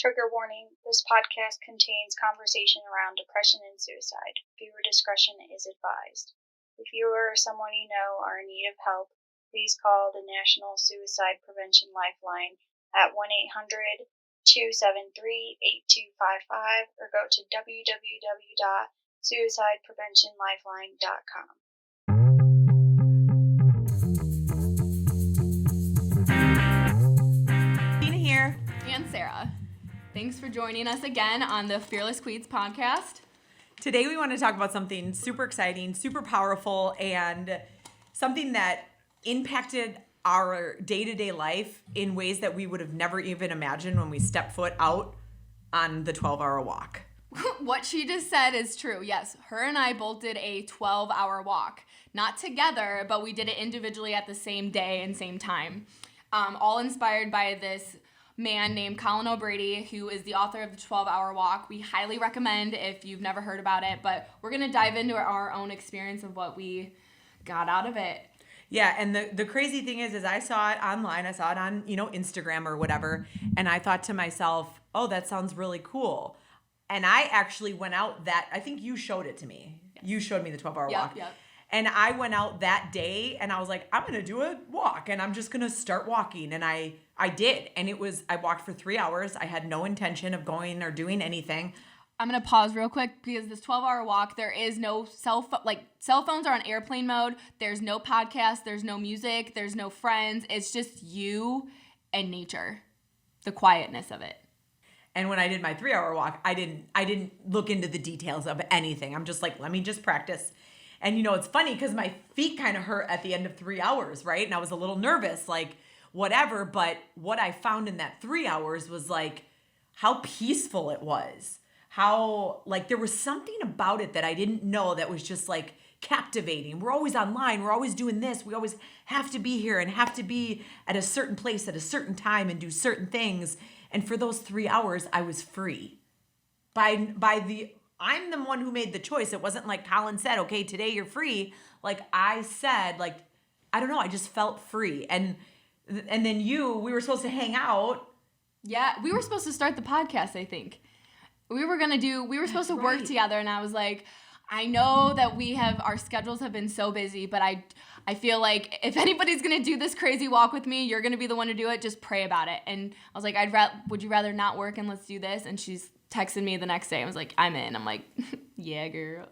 Trigger warning, this podcast contains conversation around depression and suicide. Viewer discretion is advised. If you or someone you know are in need of help, please call the National Suicide Prevention Lifeline at 1-800-273-8255 or go to www.suicidepreventionlifeline.com. Here and Sara. Thanks for joining us again on the Fearless Queens podcast. Today we want to talk about something super exciting, super powerful, and something that impacted our day-to-day life in ways that we would have never even imagined when we stepped foot out on the 12-hour walk. What she just said is true. Yes, her and I both did a 12-hour walk. Not together, but we did it individually at the same day and same time. All inspired by this man named Colin O'Brady, who is the author of the 12-Hour Walk. We highly recommend if you've never heard about it, but we're going to dive into our own experience of what we got out of it. Yeah, and the crazy thing is I saw it online. I saw it on, Instagram or whatever, and I thought to myself, oh, that sounds really cool. And I actually went out I think you showed it to me. Yes. You showed me the 12-hour walk. Yep. And I went out that day and I was like, I'm going to do a walk and I'm just going to start walking. And I did. And I walked for 3 hours. I had no intention of going or doing anything. I'm going to pause real quick because this 12-hour walk, there is no cell phones are on airplane mode. There's no podcast. There's no music. There's no friends. It's just you and nature, the quietness of it. And when I did my 3-hour walk, I didn't look into the details of anything. I'm just like, let me just practice. And it's funny because my feet kind of hurt at the end of 3 hours, right? And I was a little nervous, like whatever. But what I found in that 3 hours was like how peaceful it was. How like there was something about it that I didn't know that was just like captivating. We're always online. We're always doing this. We always have to be here and have to be at a certain place at a certain time and do certain things. And for those 3 hours, I was free. I'm the one who made the choice. It wasn't like Colin said, okay, today you're free. Like I said, like, I don't know. I just felt free. And then we were supposed to hang out. Yeah. We were supposed to start the podcast, I think. We were supposed to work together. And I was like, I know that our schedules have been so busy, but I feel like if anybody's going to do this crazy walk with me, you're going to be the one to do it. Just pray about it. And I was like, would you rather not work and let's do this? And she's texted me the next day. I was like, I'm in. I'm like, yeah, girl.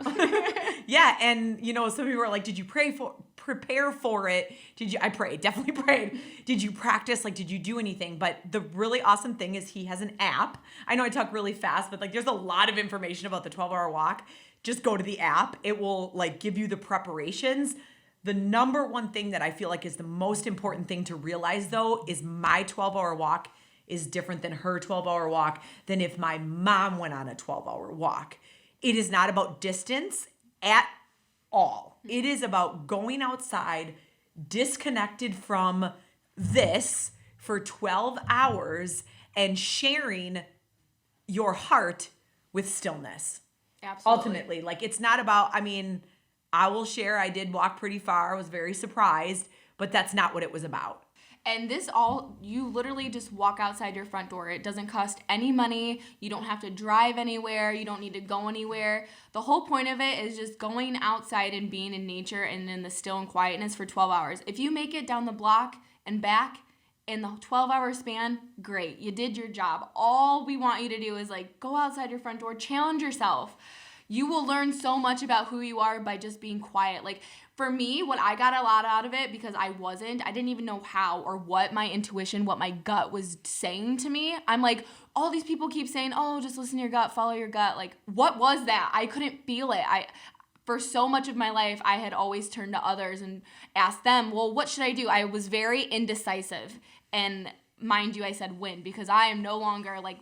Yeah. And, some people were like, did you prepare for it? I prayed, definitely prayed. Did you practice? Like, did you do anything? But the really awesome thing is he has an app. I know I talk really fast, but like there's a lot of information about the 12-hour walk. Just go to the app. It will like give you the preparations. The number one thing that I feel like is the most important thing to realize though is my 12-hour walk is different than her 12-hour walk than if my mom went on a 12-hour walk. It is not about distance at all. It is about going outside, disconnected from this for 12 hours and sharing your heart with stillness. Absolutely. Ultimately, like it's not about, I will share, I did walk pretty far. I was very surprised, but that's not what it was about. And you literally just walk outside your front door. It doesn't cost any money. You don't have to drive anywhere. You don't need to go anywhere. The whole point of it is just going outside and being in nature and in the still and quietness for 12 hours. If you make it down the block and back in the 12-hour span, great. You did your job. All we want you to do is like go outside your front door, challenge yourself. You will learn so much about who you are by just being quiet. Like for me, what I got a lot out of it because I didn't even know how or what my intuition, what my gut was saying to me. I'm like, all these people keep saying, oh, just listen to your gut, follow your gut. Like, what was that? I couldn't feel it. For so much of my life, I had always turned to others and asked them, well, what should I do? I was very indecisive. And mind you, I said when because I am no longer like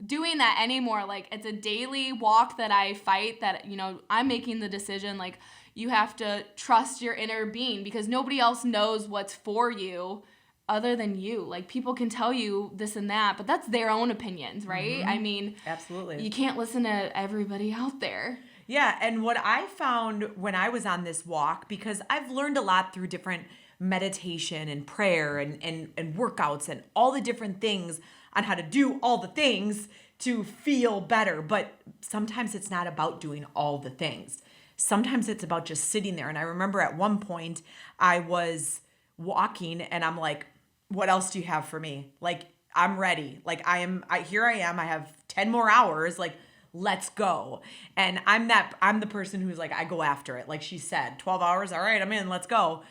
doing that anymore. Like it's a daily walk that I fight that, I'm making the decision. Like you have to trust your inner being because nobody else knows what's for you other than you. Like people can tell you this and that, but that's their own opinions, right? Mm-hmm. Absolutely. You can't listen to everybody out there. Yeah. And what I found when I was on this walk, because I've learned a lot through different meditation and prayer and workouts and all the different things on how to do all the things to feel better. But sometimes it's not about doing all the things. Sometimes it's about just sitting there. And I remember at one point I was walking and I'm like, what else do you have for me? Like, I'm ready. Like, here I am. I have 10 more hours. Like, let's go. And I'm the person who's like, I go after it. Like she said, 12 hours. All right, I'm in, let's go.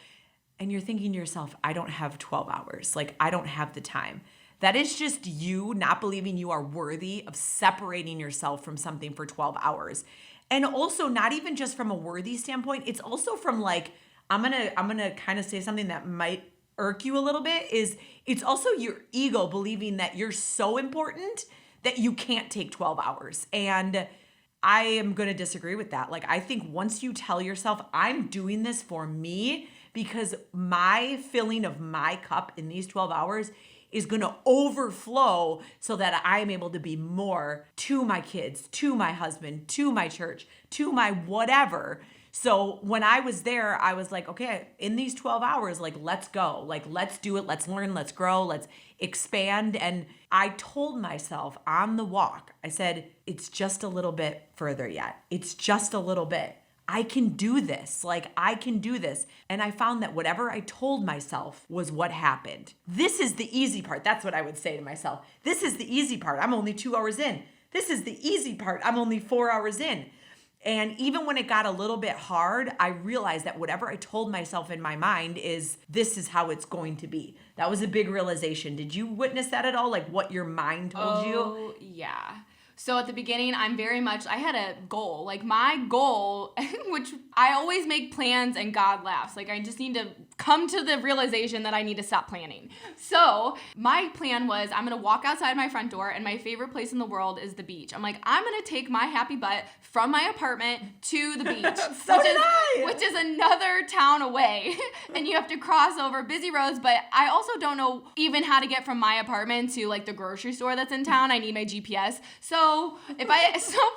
And you're thinking to yourself, I don't have 12 hours. Like, I don't have the time. That is just you not believing you are worthy of separating yourself from something for 12 hours. And also not even just from a worthy standpoint, it's also from like, I'm gonna kind of say something that might irk you a little bit, is it's also your ego believing that you're so important that you can't take 12 hours. And I am going to disagree with that. Like, I think once you tell yourself, I'm doing this for me because my filling of my cup in these 12 hours is going to overflow so that I am able to be more to my kids, to my husband, to my church, to my whatever. So when I was there, I was like, okay, in these 12 hours, like, let's go. Like, let's do it. Let's learn. Let's grow. Let's expand. And I told myself on the walk, I said, it's just a little bit further yet. It's just a little bit. I can do this. Like, I can do this. And I found that whatever I told myself was what happened. This is the easy part. That's what I would say to myself. This is the easy part. I'm only 2 hours in. This is the easy part. I'm only 4 hours in. And even when it got a little bit hard, I realized that whatever I told myself in my mind is, this is how it's going to be. That was a big realization. Did you witness that at all? Like, what your mind told you? Oh, yeah. So at the beginning, I had a goal. Like, my goal, which I always make plans and God laughs. Like, I just need to come to the realization that I need to stop planning. So my plan was, I'm going to walk outside my front door, and my favorite place in the world is the beach. I'm like, I'm going to take my happy butt from my apartment to the beach, which is another town away. And you have to cross over busy roads. But I also don't know even how to get from my apartment to like the grocery store that's in town. I need my GPS. So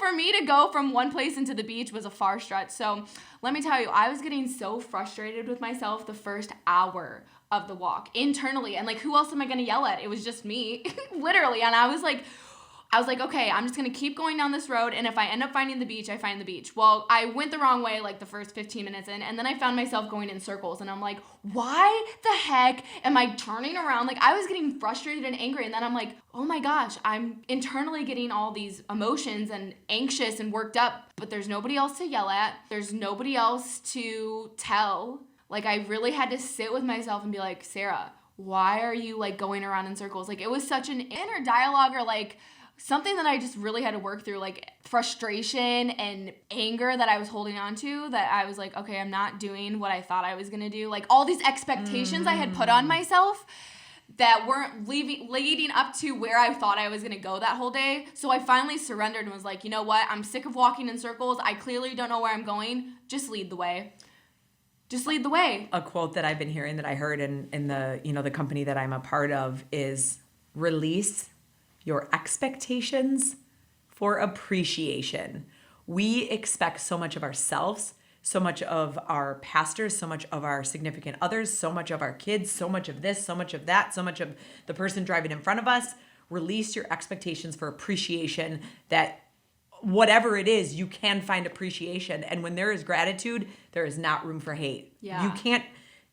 for me to go from one place into the beach was a far stretch. So let me tell you, I was getting so frustrated with myself the first hour of the walk internally. And like, who else am I going to yell at? It was just me, literally. And I was like, okay, I'm just going to keep going down this road. And if I end up finding the beach, I find the beach. Well, I went the wrong way like the first 15 minutes in. And then I found myself going in circles. And I'm like, why the heck am I turning around? Like, I was getting frustrated and angry. And then I'm like, oh my gosh, I'm internally getting all these emotions and anxious and worked up. But there's nobody else to yell at. There's nobody else to tell. Like, I really had to sit with myself and be like, Sara, why are you like going around in circles? Like, it was such an inner dialogue, or like something that I just really had to work through, like frustration and anger that I was holding on to, that I was like, okay, I'm not doing what I thought I was going to do. Like, all these expectations I had put on myself that weren't leading up to where I thought I was going to go that whole day. So I finally surrendered and was like, you know what? I'm sick of walking in circles. I clearly don't know where I'm going. Just lead the way. Just lead the way. A quote that I've been hearing, that I heard in the, the company that I'm a part of, is release your expectations for appreciation. We expect so much of ourselves, so much of our pastors, so much of our significant others, so much of our kids, so much of this, so much of that, so much of the person driving in front of us. Release your expectations for appreciation, that whatever it is, you can find appreciation. And when there is gratitude, there is not room for hate. Yeah. You can't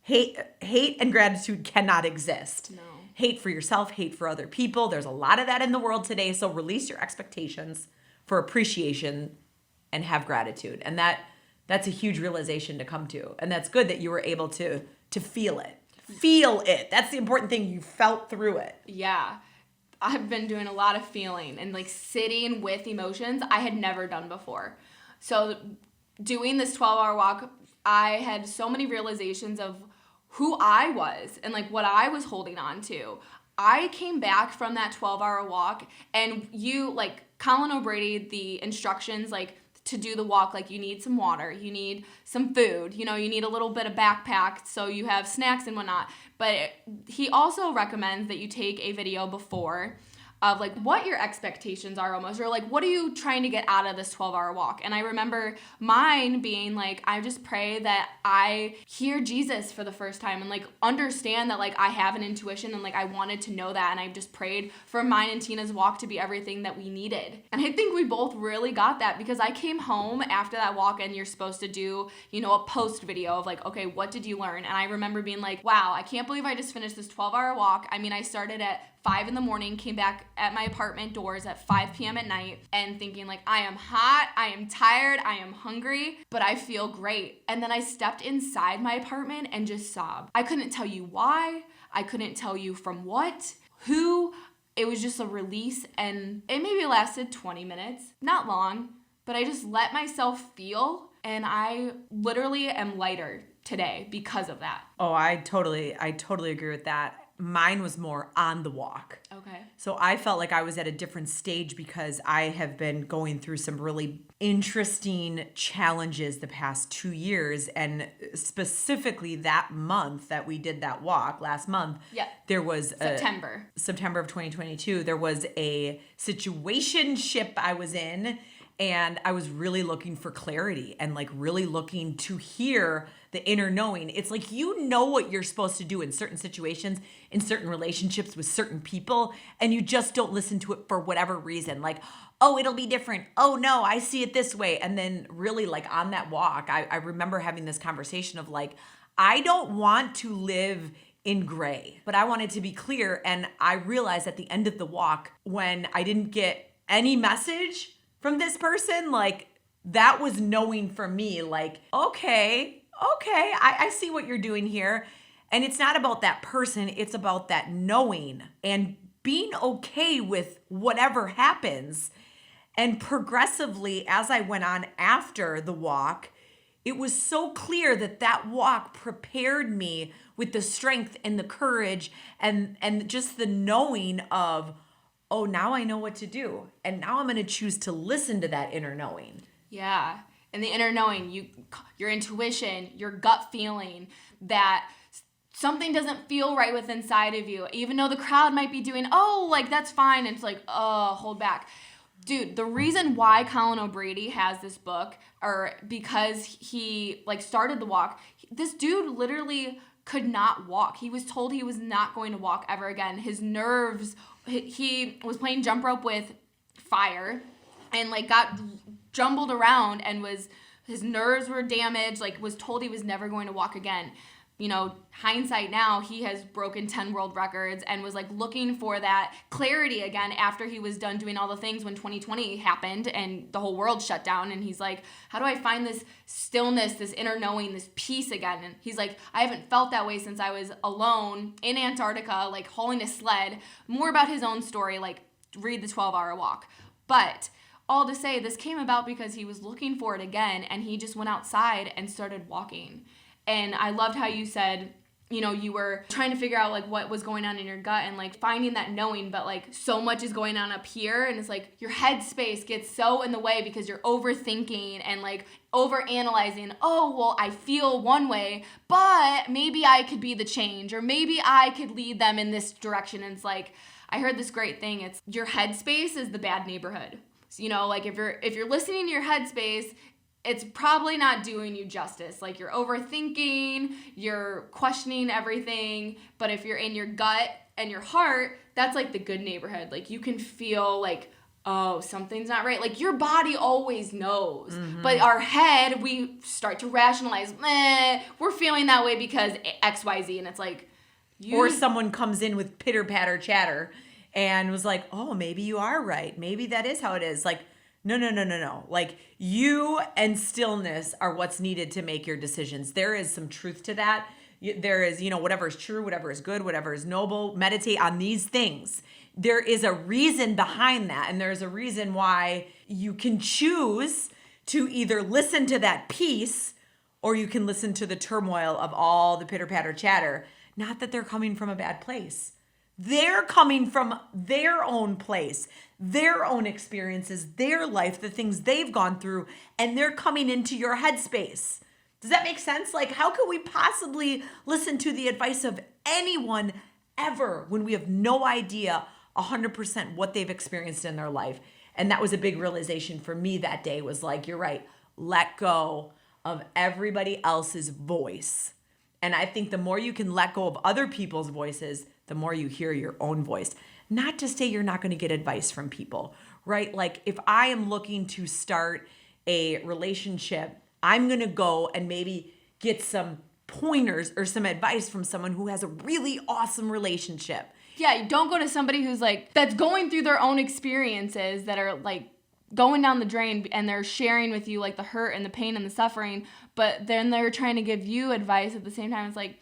hate and gratitude cannot exist. No. Hate for yourself, hate for other people. There's a lot of that in the world today. So release your expectations for appreciation and have gratitude. And that's a huge realization to come to. And that's good that you were able to feel it. Feel it. That's the important thing. You felt through it. Yeah. I've been doing a lot of feeling and like sitting with emotions I had never done before. So doing this 12-hour walk, I had so many realizations of who I was and like what I was holding on to. I came back from that 12-hour walk, and like Colin O'Brady, the instructions, like to do the walk, like you need some water, you need some food, you need a little bit of backpack so you have snacks and whatnot. But he also recommends that you take a video before of like what your expectations are almost, or like what are you trying to get out of this 12-hour walk. And I remember mine being like, I just pray that I hear Jesus for the first time and like understand that like I have an intuition and like I wanted to know that. And I just prayed for mine and Tina's walk to be everything that we needed. And I think we both really got that, because I came home after that walk and you're supposed to do, you know, a post video of like, okay, what did you learn? And I remember being like, wow, I can't believe I just finished this 12-hour walk. I mean, I started at 5 a.m, came back at my apartment doors at 5 p.m. at night, and thinking like, I am hot, I am tired, I am hungry, but I feel great. And then I stepped inside my apartment and just sobbed. I couldn't tell you why. I couldn't tell you from what, who. It was just a release, and it maybe lasted 20 minutes, not long, but I just let myself feel, and I literally am lighter today because of that. Oh, I totally agree with that. Mine was more on the walk. Okay. So I felt like I was at a different stage because I have been going through some really interesting challenges the past 2 years. And specifically that month that we did that walk, last month, there was September of 2022, there was a situationship I was in, and I was really looking for clarity and like really looking to hear the inner knowing. It's like, you know what you're supposed to do in certain situations, in certain relationships with certain people, and you just don't listen to it for whatever reason. Like, oh, it'll be different. Oh no, I see it this way. And then really like on that walk, I remember having this conversation of like, I don't want to live in gray, but I wanted to be clear. And I realized at the end of the walk, when I didn't get any message from this person, like that was knowing for me, like, okay, I see what you're doing here. And it's not about that person, it's about that knowing and being okay with whatever happens. And progressively, as I went on after the walk, it was so clear that that walk prepared me with the strength and the courage and just the knowing of, oh, now I know what to do. And now I'm going to choose to listen to that inner knowing. Yeah. And the inner knowing, your intuition, your gut feeling that something doesn't feel right with inside of you, even though the crowd might be doing, oh, like that's fine. And it's like, oh, hold back. Dude, the reason why Colin O'Brady has this book, or because he like started the walk, this dude literally could not walk. He was told he was not going to walk ever again. His nerves, he was playing jump rope with fire and like got jumbled around and his nerves were damaged, like was told he was never going to walk again. You know, hindsight now, he has broken 10 world records and was like looking for that clarity again after he was done doing all the things when 2020 happened and the whole world shut down. And he's like, how do I find this stillness, this inner knowing, this peace again? And he's like, I haven't felt that way since I was alone in Antarctica, like hauling a sled. More about his own story, like read the 12-hour walk. But all to say, this came about because he was looking for it again, and he just went outside and started walking. And I loved how you said, you know, you were trying to figure out like what was going on in your gut and like finding that knowing, but like so much is going on up here, and it's like your head space gets so in the way because you're overthinking and like overanalyzing. Oh, well, I feel one way, but maybe I could be the change, or maybe I could lead them in this direction. And it's like, I heard this great thing. It's your head space is the bad neighborhood. So, you know, like if you're listening to your headspace, it's probably not doing you justice. Like you're overthinking, you're questioning everything. But if you're in your gut and your heart, that's like the good neighborhood. Like you can feel like, oh, something's not right. Like your body always knows. Mm-hmm. But our head, we start to rationalize, we're feeling that way because XYZ. And it's like, or someone comes in with pitter patter chatter and was like, oh, maybe you are right. Maybe that is how it is. Like, no. Like you and stillness are what's needed to make your decisions. There is some truth to that. There is, you know, whatever is true, whatever is good, whatever is noble, meditate on these things. There is a reason behind that. And there's a reason why you can choose to either listen to that peace or you can listen to the turmoil of all the pitter patter chatter. Not that they're coming from a bad place. They're coming from their own place, their own experiences, their life, the things they've gone through, and they're coming into your headspace. Does that make sense? Like, how could we possibly listen to the advice of anyone ever when we have no idea 100% what they've experienced in their life. And that was a big realization for me that day, was like, you're right, let go of everybody else's voice. And I think the more you can let go of other people's voices, the more you hear your own voice. Not to say you're not going to get advice from people, right? Like if I am looking to start a relationship, I'm going to go and maybe get some pointers or some advice from someone who has a really awesome relationship. Yeah, don't go to somebody who's like, that's going through their own experiences that are like going down the drain, and they're sharing with you like the hurt and the pain and the suffering, but then they're trying to give you advice at the same time. It's like,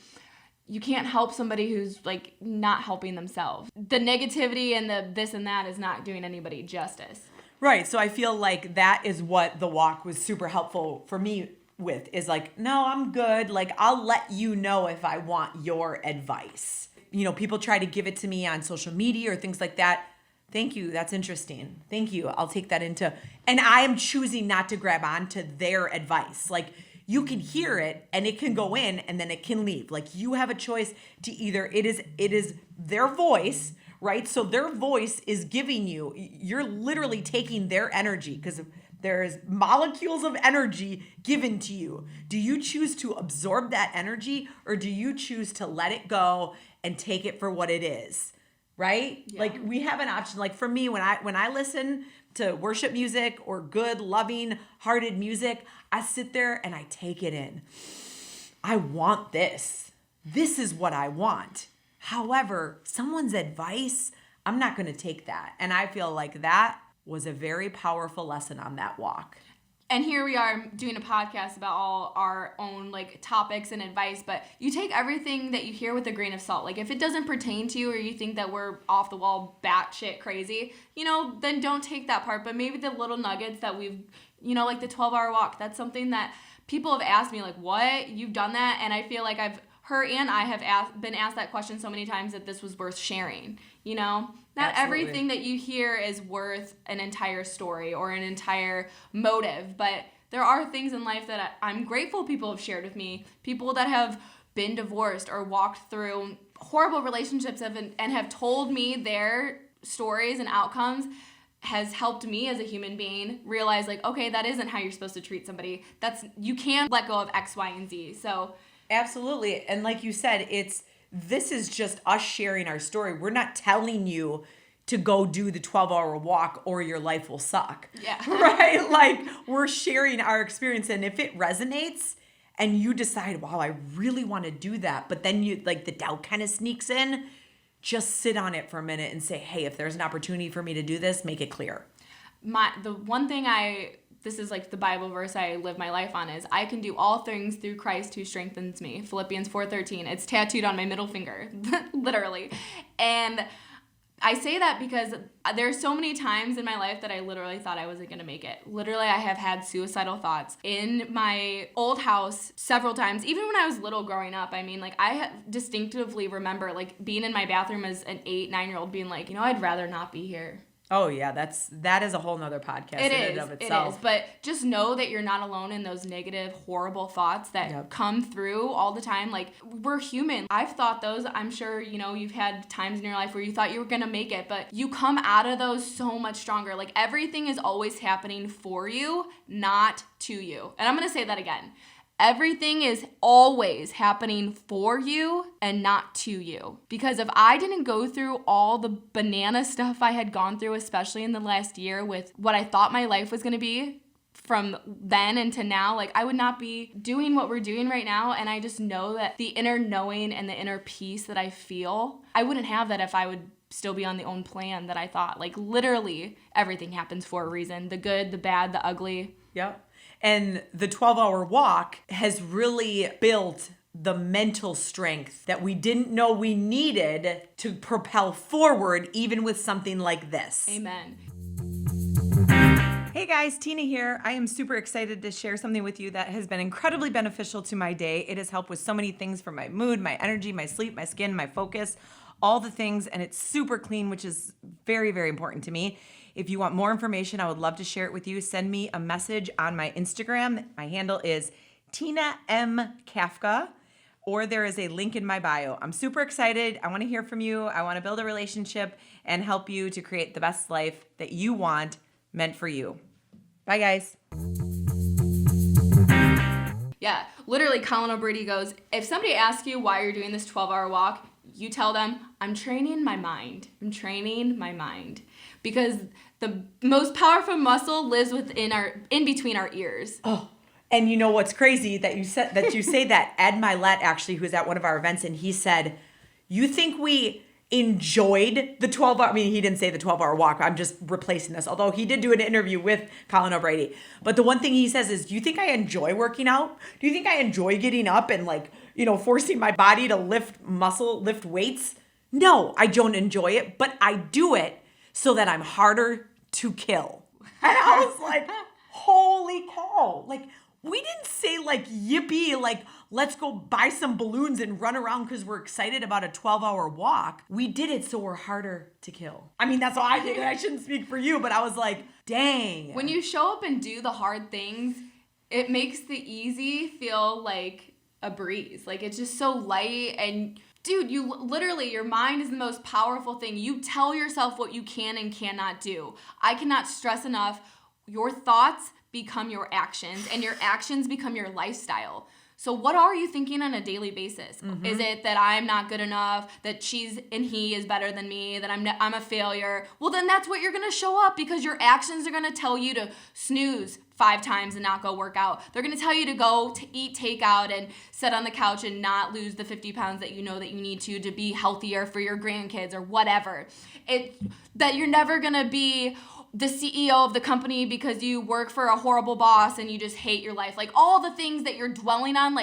you can't help somebody who's like not helping themselves. The negativity and the this and that is not doing anybody justice. Right. So I feel like that is what the walk was super helpful for me with, is like, no, I'm good. Like, I'll let you know if I want your advice. You know, people try to give it to me on social media or things like that. Thank you. That's interesting. Thank you. I'll take that into, and I am choosing not to grab on to their advice. Like, you can hear it and it can go in and then it can leave. Like, you have a choice to either, it is their voice, right? So their voice is giving you, you're literally taking their energy, because there's molecules of energy given to you. Do you choose to absorb that energy, or do you choose to let it go and take it for what it is? Right? Yeah. Like, we have an option. Like, for me, when I listen to worship music or good, loving, hearted music, I sit there and I take it in. I want this. This is what I want. However, someone's advice, I'm not going to take that. And I feel like that was a very powerful lesson on that walk. And here we are doing a podcast about all our own like topics and advice, but you take everything that you hear with a grain of salt. Like, if it doesn't pertain to you, or you think that we're off the wall, batshit crazy, you know, then don't take that part. But maybe the little nuggets that we've, you know, like the 12-hour walk, that's something that people have asked me, like, what? You've done that? And I feel like her and I have been asked that question so many times that this was worth sharing, you know? Not Absolutely. Everything that you hear is worth an entire story or an entire motive, but there are things in life that I'm grateful people have shared with me. People that have been divorced or walked through horrible relationships and have told me their stories and outcomes has helped me as a human being realize, like, okay, that isn't how you're supposed to treat somebody. You can let go of X, Y, and Z. So absolutely. And like you said, this is just us sharing our story. We're not telling you to go do the 12-hour walk or your life will suck. Yeah. Right? Like, we're sharing our experience. And if it resonates and you decide, wow, I really want to do that, but then you, like, the doubt kind of sneaks in, just sit on it for a minute and say, hey, if there's an opportunity for me to do this, make it clear. The one thing this is like the Bible verse I live my life on, is I can do all things through Christ who strengthens me. Philippians 4:13. It's tattooed on my middle finger, literally. And I say that because there's so many times in my life that I literally thought I wasn't going to make it. Literally, I have had suicidal thoughts in my old house several times, even when I was little growing up. I mean, like, I distinctively remember, like, being in my bathroom as an 8-9-year-old being like, you know, I'd rather not be here. Oh yeah, that is a whole nother podcast in and of itself. It is, but just know that you're not alone in those negative, horrible thoughts that come through all the time. Like, we're human. I've thought those. I'm sure, you know, you've had times in your life where you thought you were gonna make it, but you come out of those so much stronger. Like, everything is always happening for you, not to you. And I'm gonna say that again. Everything is always happening for you and not to you. Because if I didn't go through all the banana stuff I had gone through, especially in the last year with what I thought my life was going to be from then into now, like, I would not be doing what we're doing right now. And I just know that the inner knowing and the inner peace that I feel, I wouldn't have that if I would still be on the own plan that I thought. Like, literally everything happens for a reason. The good, the bad, the ugly. Yep. And the 12-hour walk has really built the mental strength that we didn't know we needed to propel forward, even with something like this. Amen. Hey guys, Tina here. I am super excited to share something with you that has been incredibly beneficial to my day. It has helped with so many things, from my mood, my energy, my sleep, my skin, my focus, all the things, and it's super clean, which is very, very important to me. If you want more information, I would love to share it with you. Send me a message on my Instagram. My handle is Tina M. Kafka. or there is a link in my bio. I'm super excited. I want to hear from you. I want to build a relationship and help you to create the best life that you want, meant for you. Bye, guys. Yeah, literally Colin O'Brady goes, if somebody asks you why you're doing this 12-hour walk, you tell them, I'm training my mind. I'm training my mind. Because the most powerful muscle lives in between our ears. Oh, and you know what's crazy that you say that Ed Milet actually, who was at one of our events, and he said, you think we enjoyed the 12-hour, I mean, he didn't say the 12-hour walk. I'm just replacing this, although he did do an interview with Colin O'Brady. But the one thing he says is, do you think I enjoy working out? Do you think I enjoy getting up and forcing my body to lift weights? No, I don't enjoy it, but I do it so that I'm harder to kill. And I was like, holy cow. We didn't say yippee, let's go buy some balloons and run around because we're excited about a 12-hour walk. We did it so we're harder to kill. I mean, that's all I did. I shouldn't speak for you, but I was like, dang. When you show up and do the hard things, it makes the easy feel like a breeze. It's just so light. And dude, your mind is the most powerful thing. You tell yourself what you can and cannot do. I cannot stress enough, your thoughts become your actions, and your actions become your lifestyle. So what are you thinking on a daily basis? Mm-hmm. Is it that I'm not good enough, that she's and he is better than me, that I'm a failure? Well, then that's what you're going to show up, because your actions are going to tell you to snooze 5 times and not go work out. They're going to tell you to go to eat takeout and sit on the couch and not lose the 50 pounds that you know that you need to be healthier for your grandkids or whatever. That you're never going to be the CEO of the company because you work for a horrible boss and you just hate your life. All the things that you're dwelling on,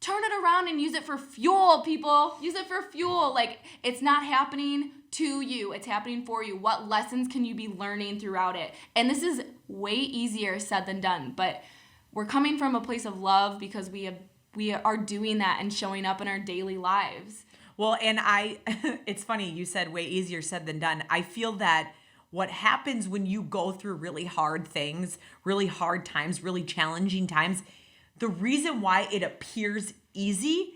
turn it around and use it for fuel, people. Use it for fuel. It's not happening to you. It's happening for you. What lessons can you be learning throughout it? And this is way easier said than done, but we're coming from a place of love because we are doing that and showing up in our daily lives. Well, and it's funny, you said way easier said than done. I feel that what happens when you go through really hard things, really hard times, really challenging times, the reason why it appears easy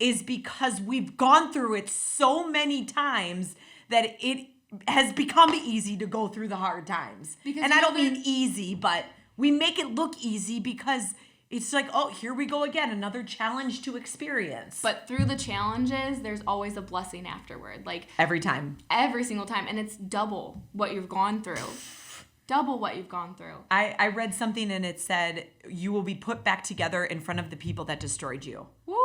is because we've gone through it so many times that it has become easy to go through the hard times. And I don't mean easy, but we make it look easy because it's oh, here we go again, another challenge to experience. But through the challenges, there's always a blessing afterward. Every time. Every single time. And it's double what you've gone through. Double what you've gone through. I read something and it said, you will be put back together in front of the people that destroyed you. Woo!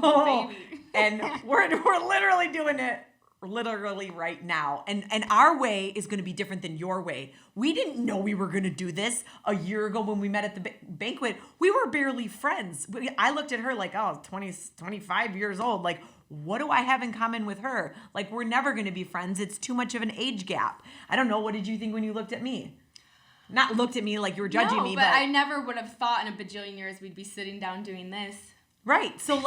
Oh, baby. And we're literally doing it right now. And our way is going to be different than your way. We didn't know we were going to do this a year ago when we met at the banquet. We were barely friends. I looked at her 20, 25 years old. What do I have in common with her? We're never going to be friends. It's too much of an age gap. I don't know. What did you think when you looked at me? Not looked at me like you were judging me, but I never would have thought in a bajillion years we'd be sitting down doing this. Right. So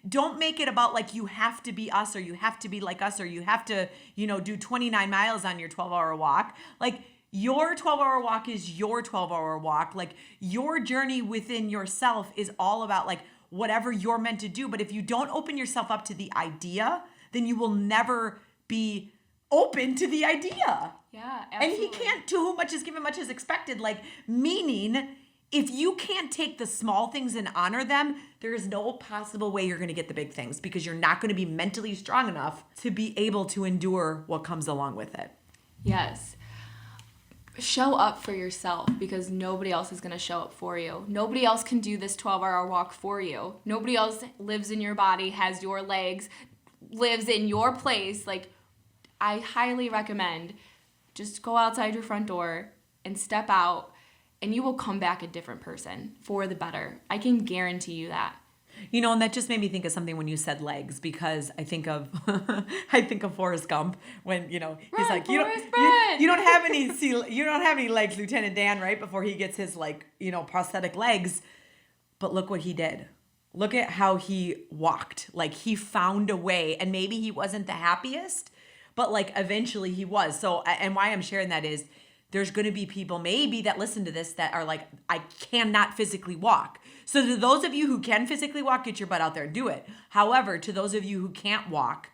don't make it about you have to be us or you have to be like us or you have to, do 29 miles on your 12-hour walk. Your 12-hour walk is your 12-hour walk. Your journey within yourself is all about whatever you're meant to do. But if you don't open yourself up to the idea, then you will never be open to the idea. Yeah, absolutely. And he can't, to whom much is given, much is expected. Meaning, if you can't take the small things and honor them, there is no possible way you're going to get the big things because you're not going to be mentally strong enough to be able to endure what comes along with it. Yes. Show up for yourself because nobody else is going to show up for you. Nobody else can do this 12-hour walk for you. Nobody else lives in your body, has your legs, lives in your place. I highly recommend just go outside your front door and step out, and you will come back a different person for the better. I can guarantee you that. And that just made me think of something when you said legs, because I think of Forrest Gump when, he's you don't have any legs, Lieutenant Dan, right? Before he gets his prosthetic legs. But look what he did. Look at how he walked. He found a way, and maybe he wasn't the happiest, but eventually he was. So, and why I'm sharing that is there's going to be people maybe that listen to this that are like, I cannot physically walk. So to those of you who can physically walk, get your butt out there and do it. However, to those of you who can't walk,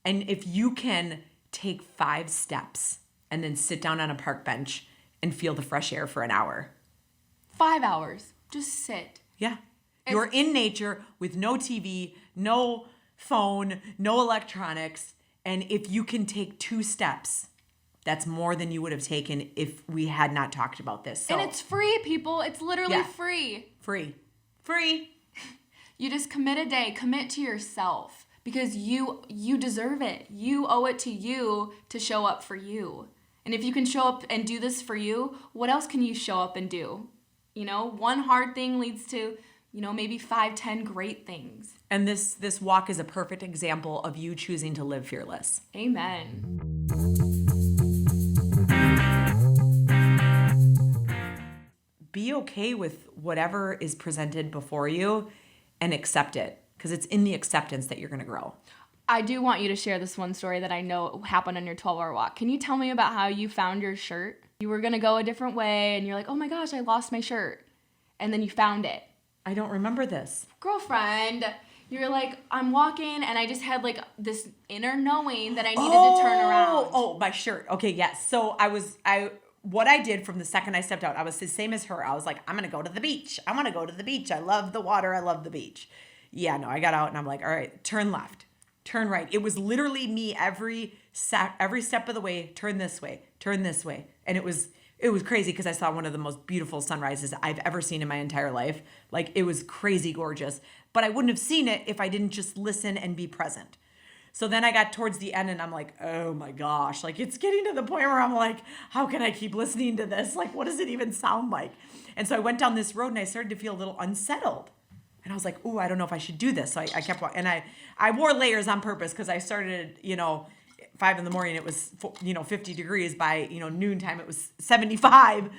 and if you can take 5 steps and then sit down on a park bench and feel the fresh air for an hour. 5 hours. Just sit. Yeah. You're in nature with no TV, no phone, no electronics. And if you can take 2 steps, that's more than you would have taken if we had not talked about this. So, and it's free, people. It's literally free. Free. You just commit a day. Commit to yourself because you deserve it. You owe it to you to show up for you. And if you can show up and do this for you, what else can you show up and do? You know, one hard thing leads to, you know, maybe 5, 10 great things. And this walk is a perfect example of you choosing to live fearless. Amen. Be okay with whatever is presented before you and accept it, because it's in the acceptance that you're going to grow. I do want you to share this one story that I know happened on your 12-hour walk. Can you tell me about how you found your shirt? You were going to go a different way and you're like, oh my gosh, I lost my shirt. And then you found it. I don't remember this. Girlfriend, you're like, I'm walking and I just had like this inner knowing that I needed to turn around. Oh, my shirt. Okay, yes. So what I did from the second I stepped out, I was the same as her. I was like, I'm going to go to the beach. I want to go to the beach. I love the water. I love the beach. Yeah, no, I got out and I'm like, all right, turn left, turn right. It was literally me every step of the way, turn this way. And it was crazy because I saw one of the most beautiful sunrises I've ever seen in my entire life. Like, it was crazy gorgeous. But I wouldn't have seen it if I didn't just listen and be present. So then I got towards the end and I'm like, oh my gosh, like it's getting to the point where I'm like, how can I keep listening to this? Like, what does it even sound like? And so I went down this road and I started to feel a little unsettled. And I was like, ooh, I don't know if I should do this. So I kept walking. And I wore layers on purpose because I started, 5 in the morning, it was, 50 degrees. By, noontime, it was 75.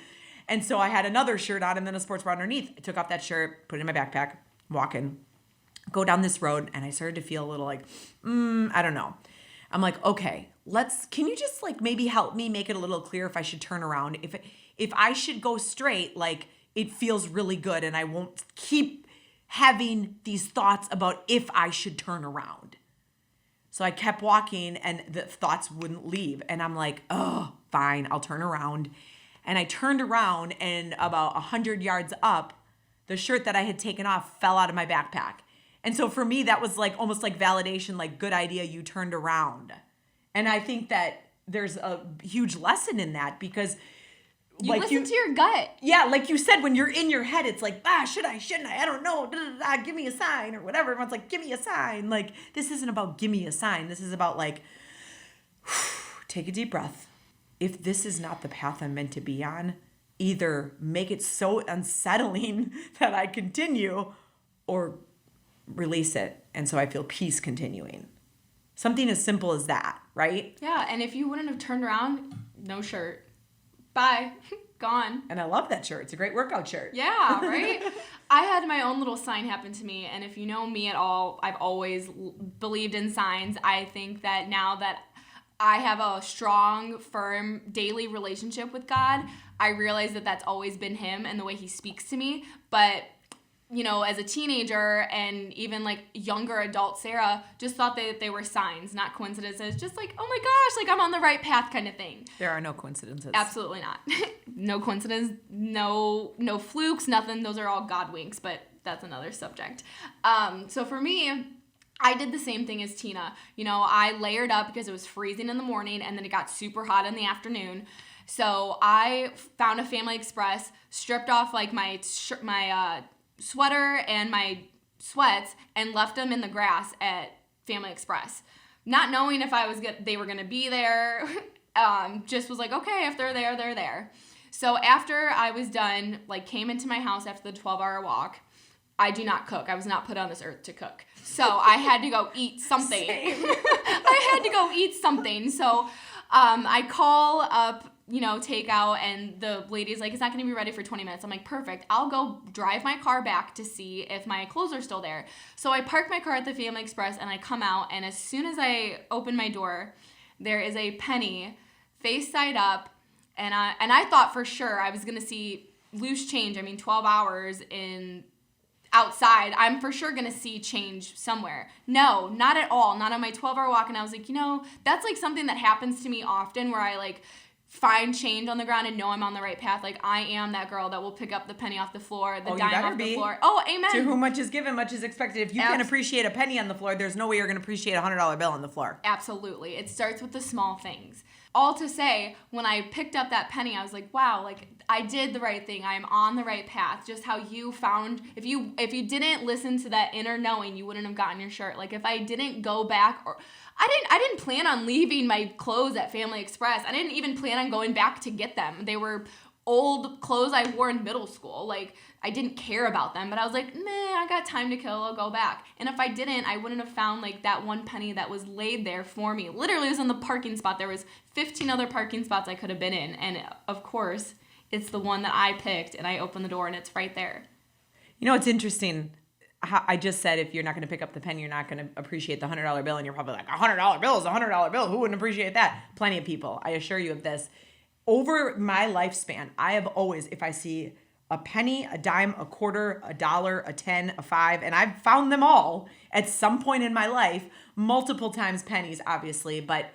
And so I had another shirt on and then a sports bra underneath. I took off that shirt, put it in my backpack, walking, go down this road. And I started to feel a little like, I don't know. I'm like, okay, can you just like maybe help me make it a little clear if I should turn around? If I should go straight, like it feels really good and I won't keep having these thoughts about if I should turn around. So I kept walking and the thoughts wouldn't leave. And I'm like, oh, fine, I'll turn around. And I turned around and about 100 yards up, the shirt that I had taken off fell out of my backpack. And so for me, that was like almost like validation, like good idea, you turned around. And I think that there's a huge lesson in that because you listen to your gut. Yeah, like you said, when you're in your head, it's like, should I, shouldn't I don't know, give me a sign or whatever. Everyone's like, give me a sign. Like, this isn't about give me a sign. This is about like, take a deep breath. If this is not the path I'm meant to be on, either make it so unsettling that I continue or release it. And so I feel peace continuing. Something as simple as that, right? Yeah, and if you wouldn't have turned around, no shirt. Bye. Gone. And I love that shirt. It's a great workout shirt. Yeah, right? I had my own little sign happen to me, and if you know me at all, I've always believed in signs. I think that now that I have a strong, firm, daily relationship with God, I realize that that's always been Him and the way He speaks to me. But as a teenager and even like younger adult Sarah just thought that they were signs, not coincidences. Just like, oh my gosh, like I'm on the right path kind of thing. There are no coincidences. Absolutely not. No coincidence, no flukes, nothing. Those are all God winks, but that's another subject. So for me, I did the same thing as Tina. I layered up because it was freezing in the morning and then it got super hot in the afternoon. So I found a Family Express, stripped off like my sweater and my sweats and left them in the grass at Family Express, not knowing if they were gonna be there. Just was like, okay, if they're there, they're there. So after I was done, like came into my house after the 12-hour walk. I do not cook. I was not put on this earth to cook. So I had to go eat something. I had to go eat something. So I call up takeout, and the lady's like, it's not going to be ready for 20 minutes. I'm like, perfect. I'll go drive my car back to see if my clothes are still there. So I park my car at the Family Express, and I come out, and as soon as I open my door, there is a penny face side up And I thought for sure I was going to see loose change. I mean, 12 hours in outside, I'm for sure going to see change somewhere. No, not at all. Not on my 12-hour walk. And I was like, that's like something that happens to me often where I like find change on the ground and know I'm on the right path. Like, I am that girl that will pick up the penny off the floor, the dime off the floor. Oh, amen. To whom much is given, much is expected. If you can't appreciate a penny on the floor, there's no way you're going to appreciate a $100 bill on the floor. Absolutely. It starts with the small things. All to say, when I picked up that penny, I was like, wow, like I did the right thing. I am on the right path. Just how you found, if you didn't listen to that inner knowing, you wouldn't have gotten your shirt. Like if I didn't go back, or I didn't plan on leaving my clothes at Family Express. I didn't even plan on going back to get them. They were old clothes I wore in middle school. Like, I didn't care about them, but I was like, I got time to kill, I'll go back. And if I didn't, I wouldn't have found like that one penny that was laid there for me. Literally, it was in the parking spot. There was 15 other parking spots I could have been in. And of course, it's the one that I picked, and I opened the door and it's right there. It's interesting. I just said if you're not going to pick up the pen, you're not going to appreciate the $100 bill, and you're probably like, $100 bill is a $100 bill. Who wouldn't appreciate that? Plenty of people. I assure you of this. Over my lifespan, I have always, if I see a penny, a dime, a quarter, a dollar, a 10, a 5, and I've found them all at some point in my life, multiple times pennies, obviously, but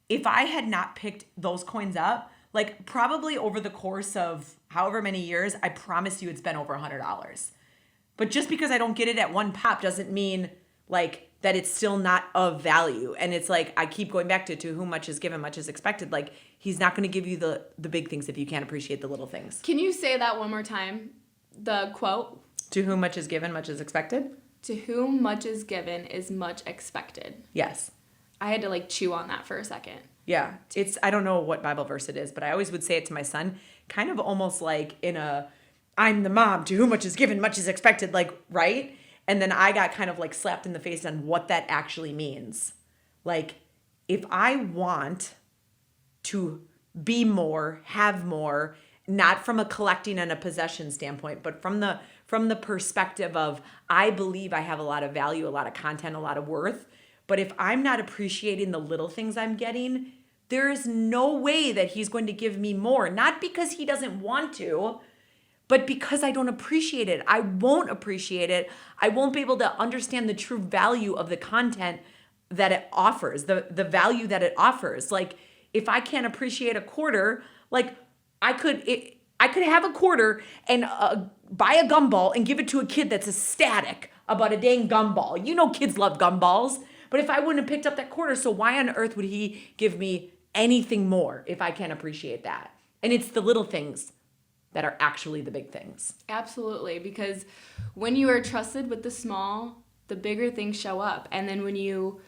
if I had not picked those coins up, like probably over the course of however many years, I promise you it's been over $100. But just because I don't get it at one pop doesn't mean like that it's still not of value. And it's like, I keep going back to whom much is given, much is expected. Like, he's not going to give you the big things if you can't appreciate the little things. Can you say that one more time? The quote? To whom much is given, much is expected. To whom much is given is much expected. Yes. I had to like chew on that for a second. Yeah. I don't know what Bible verse it is, but I always would say it to my son, kind of almost like in a, I'm the mom, to whom much is given, much is expected, like, right? And then I got kind of like slapped in the face on what that actually means. Like, if I want to be more, have more, not from a collecting and a possession standpoint, but from the perspective of, I believe I have a lot of value, a lot of content, a lot of worth. But if I'm not appreciating the little things I'm getting, there is no way that he's going to give me more. Not because he doesn't want to, but because I don't appreciate it. I won't appreciate it. I won't be able to understand the true value of the content that it offers, the value that it offers. Like, if I can't appreciate a quarter, like I could have a quarter and buy a gumball and give it to a kid that's ecstatic about a dang gumball. Kids love gumballs. But if I wouldn't have picked up that quarter, so why on earth would he give me anything more if I can't appreciate that? And it's the little things that are actually the big things. Absolutely, because when you are trusted with the small, the bigger things show up. And then when you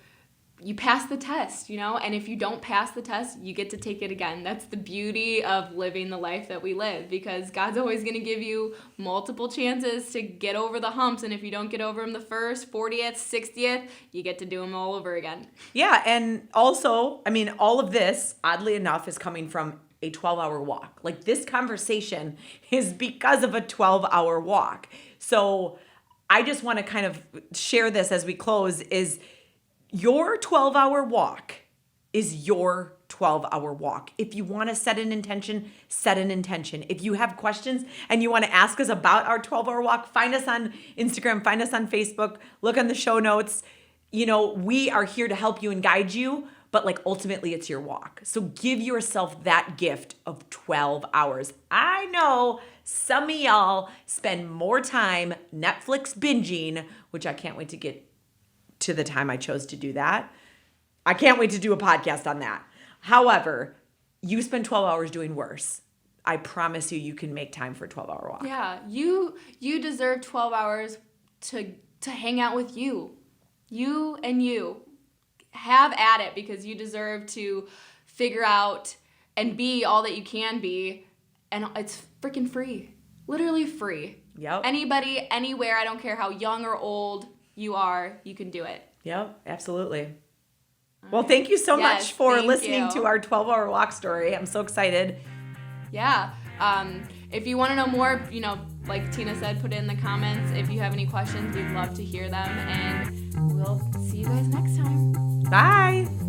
pass the test, and if you don't pass the test, you get to take it again. That's the beauty of living the life that we live, because God's always going to give you multiple chances to get over the humps. And if you don't get over them the first, 40th, 60th, you get to do them all over again. Yeah. And also, all of this, oddly enough, is coming from a 12-hour walk. Like, this conversation is because of a 12-hour walk. So I just want to kind of share this as we close is your 12-hour walk is your 12-hour walk. If you want to set an intention, set an intention. If you have questions and you want to ask us about our 12-hour walk, find us on Instagram, find us on Facebook, look on the show notes. We are here to help you and guide you, but like ultimately it's your walk. So give yourself that gift of 12 hours. I know some of y'all spend more time Netflix binging, which I can't wait to get to the time I chose to do that. I can't wait to do a podcast on that. However, you spend 12 hours doing worse. I promise you can make time for a 12-hour walk. Yeah, you deserve 12 hours to hang out with you. You and you. Have at it, because you deserve to figure out and be all that you can be. And it's freaking free. Literally free. Yep. Anybody, anywhere, I don't care how young or old you are, you can do it. Yep, absolutely. Well, thank you so much for listening to our 12-hour walk story. I'm so excited. Yeah. If you want to know more, like Tina said, put it in the comments. If you have any questions, we'd love to hear them. And we'll see you guys next time. Bye.